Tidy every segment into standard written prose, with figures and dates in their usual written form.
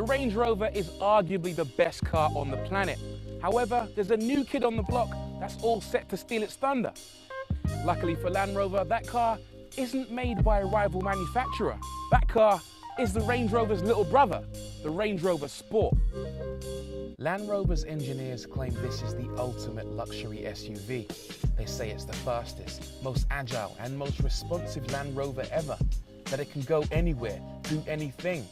Range Rover is arguably the best car on the planet. However, there's a new kid on the block that's all set to steal its thunder. Luckily for Land Rover, that car isn't made by a rival manufacturer. That car is the Range Rover's little brother, the Range Rover Sport. Land Rover's engineers claim this is the ultimate luxury SUV. They say it's the fastest, most agile and most responsive Land Rover ever, that it can go anywhere, do anything.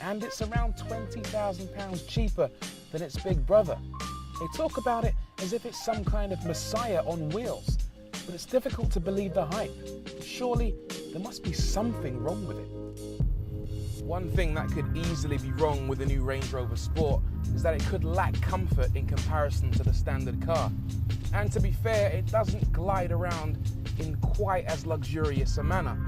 And it's around £20,000 cheaper than its big brother. They talk about it as if it's some kind of messiah on wheels, but it's difficult to believe the hype. Surely there must be something wrong with it. One thing that could easily be wrong with the new Range Rover Sport is that it could lack comfort in comparison to the standard car. And to be fair, it doesn't glide around in quite as luxurious a manner.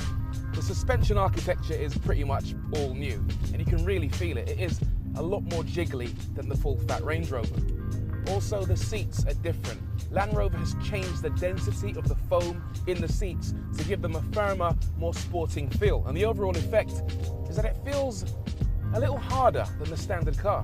The suspension architecture is pretty much all new, and you can really feel it. It is a lot more jiggly than the full-fat Range Rover. Also, the seats are different. Land Rover has changed the density of the foam in the seats to give them a firmer, more sporting feel. And the overall effect is that it feels a little harder than the standard car.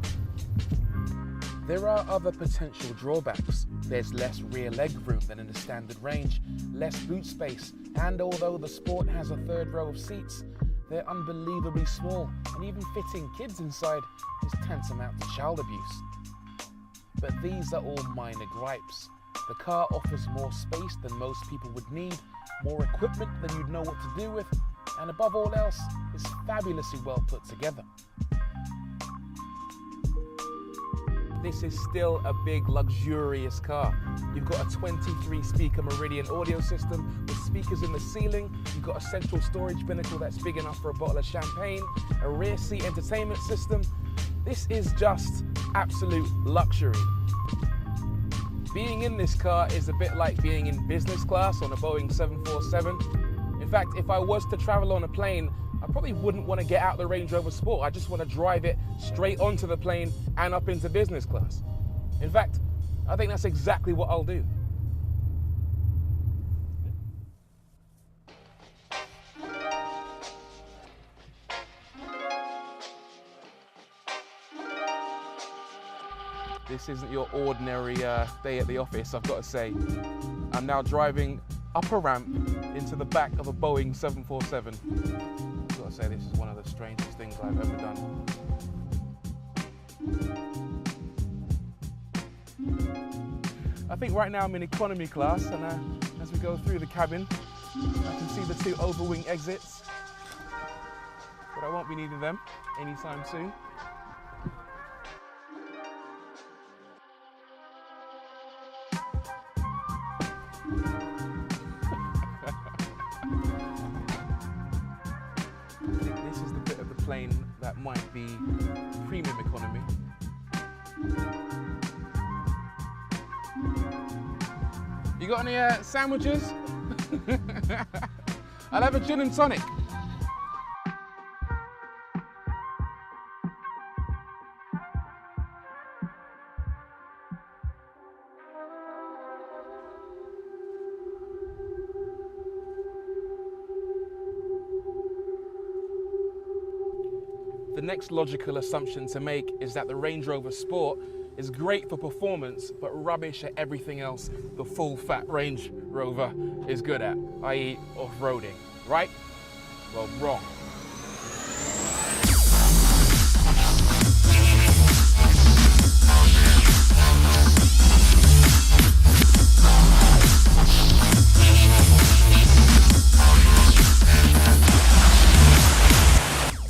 There are other potential drawbacks. There's less rear leg room than in the standard range, less boot space, and although the Sport has a third row of seats, they're unbelievably small, and even fitting kids inside is tantamount to child abuse. But these are all minor gripes. The car offers more space than most people would need, more equipment than you'd know what to do with, and above all else, is fabulously well put together. This is still a big, luxurious car. You've got a 23-speaker Meridian audio system with speakers in the ceiling. You've got a central storage binnacle that's big enough for a bottle of champagne, a rear seat entertainment system. This is just absolute luxury. Being in this car is a bit like being in business class on a Boeing 747. In fact, if I was to travel on a plane, I probably wouldn't want to get out the Range Rover Sport. I just want to drive it straight onto the plane and up into business class. In fact, I think that's exactly what I'll do. This isn't your ordinary day at the office, I've got to say. I'm now driving up a ramp into the back of a Boeing 747. I've got to say, this is one of the strangest things I've ever done. I think right now I'm in economy class, and as we go through the cabin, I can see the two overwing exits, but I won't be needing them anytime soon. Plane that might be premium economy. You got any sandwiches? I'll have a gin and tonic. The next logical assumption to make is that the Range Rover Sport is great for performance, but rubbish at everything else the full-fat Range Rover is good at, i.e. off-roading, right? Well, wrong.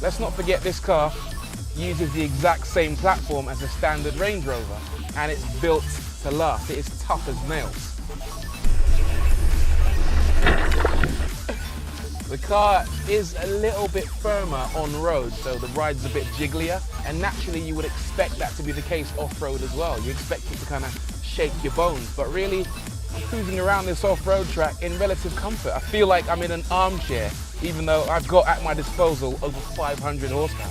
Let's not forget this car uses the exact same platform as the standard Range Rover, and it's built to last. It is tough as nails. The car is a little bit firmer on road, so the ride's a bit jigglier, and naturally you would expect that to be the case off-road as well. You expect it to kind of shake your bones, but really, I'm cruising around this off-road track in relative comfort. I feel like I'm in an armchair, even though I've got at my disposal over 500 horsepower.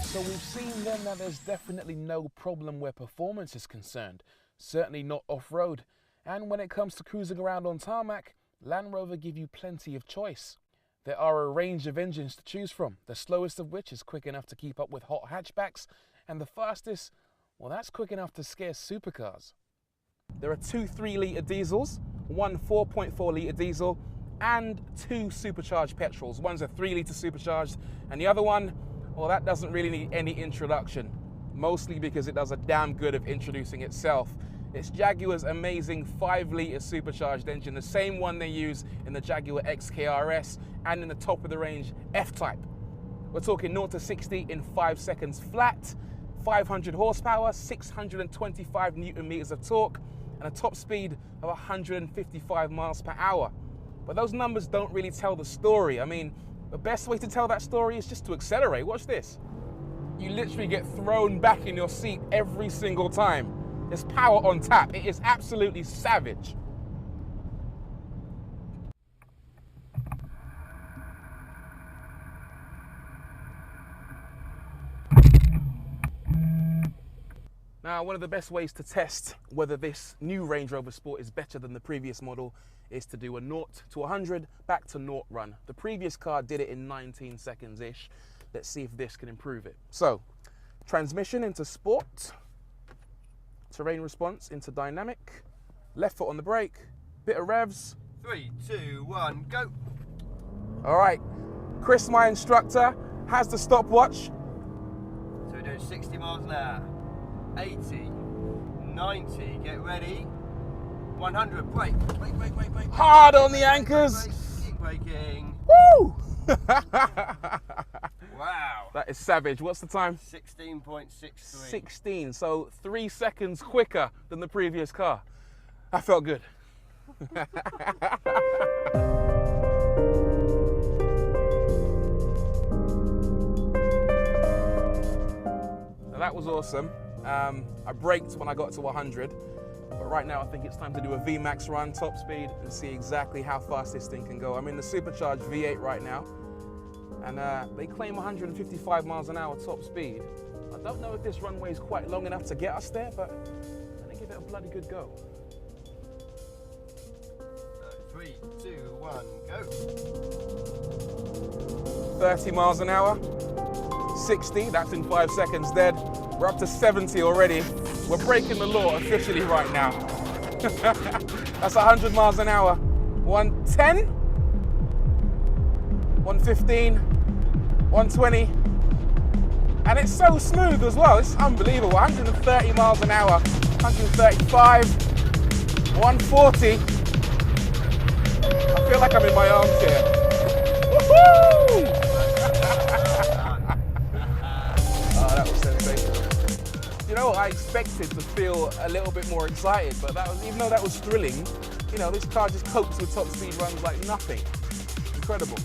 So we've seen then that there's definitely no problem where performance is concerned, certainly not off-road. And when it comes to cruising around on tarmac, Land Rover give you plenty of choice. There are a range of engines to choose from, the slowest of which is quick enough to keep up with hot hatchbacks, and the fastest, well, that's quick enough to scare supercars. There are 2 3-litre diesels, one 4.4-litre diesel, and 2 supercharged petrols. One's a 3-litre supercharged, and the other one, well, that doesn't really need any introduction, mostly because it does a damn good of introducing itself. It's Jaguar's amazing 5-litre supercharged engine, the same one they use in the Jaguar XKRS and in the top-of-the-range F-Type. We're talking 0 to 60 in 5 seconds flat, 500 horsepower, 625 newton meters of torque, and a top speed of 155 miles per hour. But those numbers don't really tell the story. I mean, the best way to tell that story is just to accelerate. Watch this. You literally get thrown back in your seat every single time. There's power on tap. It is absolutely savage. Now, one of the best ways to test whether this new Range Rover Sport is better than the previous model is to do a 0 to 100 back to 0 run. The previous car did it in 19 seconds-ish. Let's see if this can improve it. So, transmission into sport, terrain response into dynamic, left foot on the brake, bit of revs. 3, 2, 1, go. All right, Chris, my instructor, has the stopwatch. So we're doing 60 miles an hour, 80, 90, get ready, 100, brake. Hard on the anchors. Keep braking. Woo! Wow. That is savage. What's the time? 16.63. 16, so 3 seconds quicker than the previous car. That felt good. Now that was awesome. I braked when I got to 100, but right now I think it's time to do a VMAX run, top speed, and see exactly how fast this thing can go. I'm in the supercharged V8 right now, and they claim 155 miles an hour top speed. I don't know if this runway is quite long enough to get us there, but I'm gonna give it a bloody good go. 3, 2, 1, go. 30 miles an hour, 60, that's in 5 seconds dead. We're up to 70 already. We're breaking the law officially right now. That's 100 miles an hour. 110, 115, 120. And it's so smooth as well. It's unbelievable. 130 miles an hour, 135, 140. I feel like I'm in my armchair. Woohoo! Oh, that was sensational. You know, I expected to feel a little bit more excited, but that was, even though that was thrilling, you know, this car just copes with top speed runs like nothing. Incredible.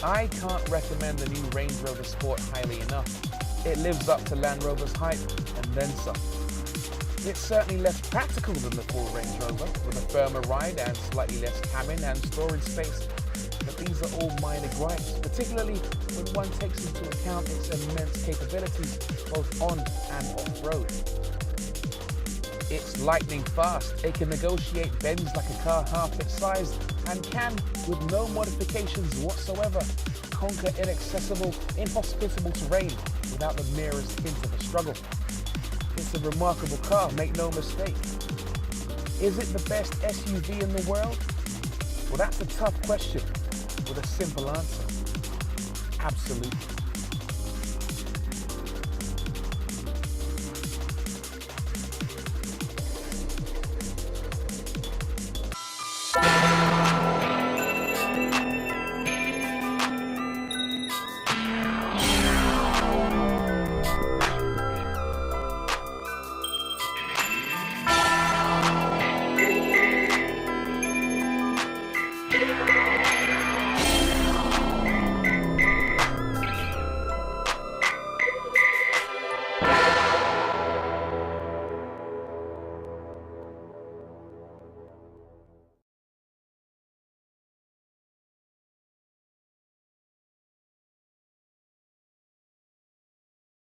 I can't recommend the new Range Rover Sport highly enough. It lives up to Land Rover's hype and then some. It's certainly less practical than the full Range Rover, with a firmer ride and slightly less cabin and storage space. But these are all minor gripes, particularly when one takes into account its immense capabilities, both on and off-road. It's lightning fast. It can negotiate bends like a car half its size and can, with no modifications whatsoever, conquer inaccessible, inhospitable terrain without the merest hint of a struggle. It's a remarkable car, make no mistake. Is it the best SUV in the world? Well, that's a tough question with a simple answer. Absolutely.